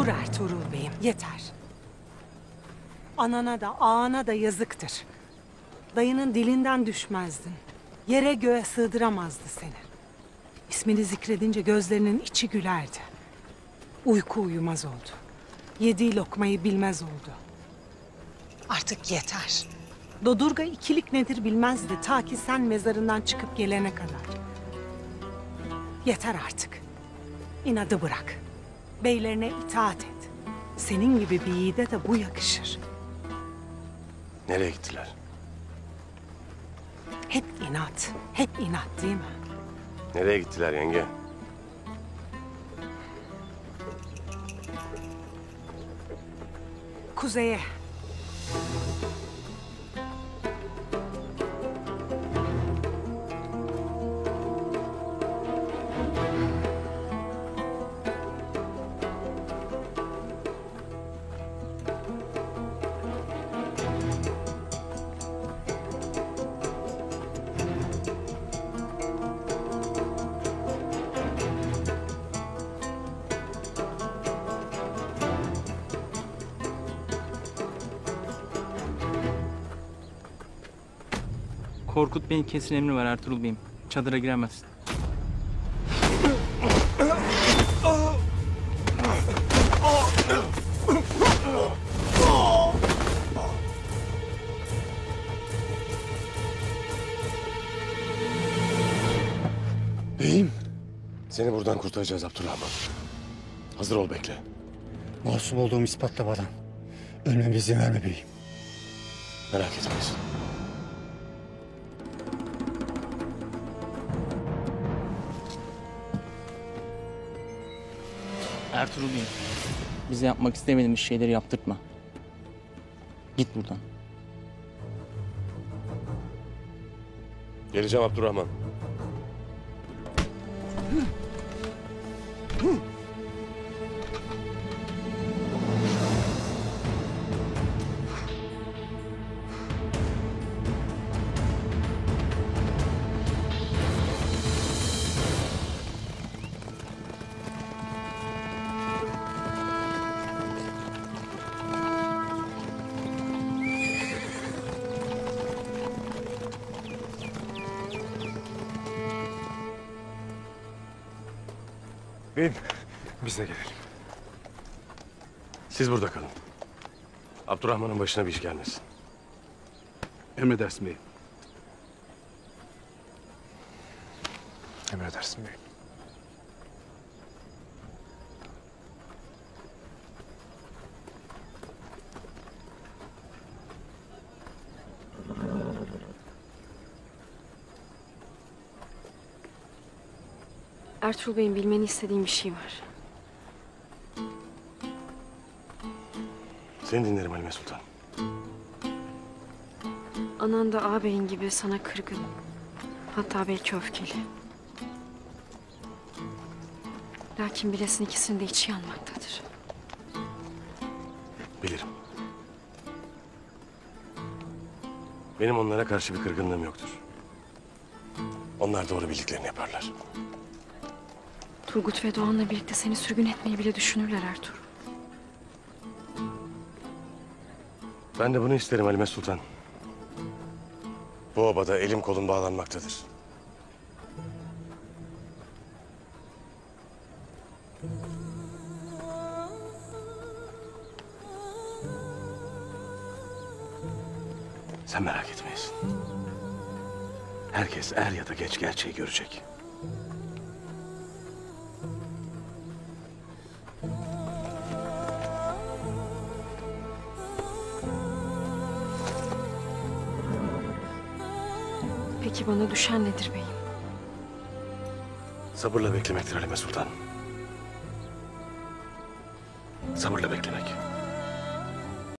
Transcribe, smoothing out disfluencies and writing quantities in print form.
Dur Ertuğrul Bey'im, yeter. Anana da ağana da yazıktır. Dayının dilinden düşmezdin. Yere göğe sığdıramazdı seni. İsmini zikredince gözlerinin içi gülerdi. Uyku uyumaz oldu. Yediği lokmayı bilmez oldu. Artık yeter. Dodurga ikilik nedir bilmezdi ta ki sen mezarından çıkıp gelene kadar. Yeter artık. İnadı bırak. Beylerine itaat et. Senin gibi bir yiğide de bu yakışır. Nereye gittiler? Hep inat, hep inat değil mi? Nereye gittiler yenge? Kuzeye. Korkut Bey'in kesin emri var Ertuğrul Bey'im. Çadıra giremez. Beyim. Seni buradan kurtaracağız Abdurrahman. Hazır ol, bekle. Masum olduğumu ispatlamadan ölmeme izin verme beyim. Merak etmeyiz. Ertuğrul Bey'im, bize yapmak istemediğimiz şeyleri yaptırtma. Git buradan. Geleceğim Abdurrahman. Beyim, biz de gelelim. Siz burada kalın. Abdurrahman'ın başına bir iş gelmesin. Emredersin beyim. Emredersin beyim. Ertuğrul Bey'in bilmeni istediğim bir şey var. Seni dinlerim Halime Sultan. Anan da ağabeyin gibi sana kırgın. Hatta belki öfkeli. Lakin bilesin ikisinin de içi yanmaktadır. Bilirim. Benim onlara karşı bir kırgınlığım yoktur. Onlar doğru bildiklerini yaparlar. Turgut ve Doğan'la birlikte seni sürgün etmeyi bile düşünürler Ertuğrul. Ben de bunu isterim Halime Sultan. Bu obada elim kolum bağlanmaktadır. Sen merak etmeyesin. Herkes er ya da geç gerçeği görecek. Peki bana düşen nedir beyim? Sabırla beklemektir Halime Sultan. Sabırla beklemek.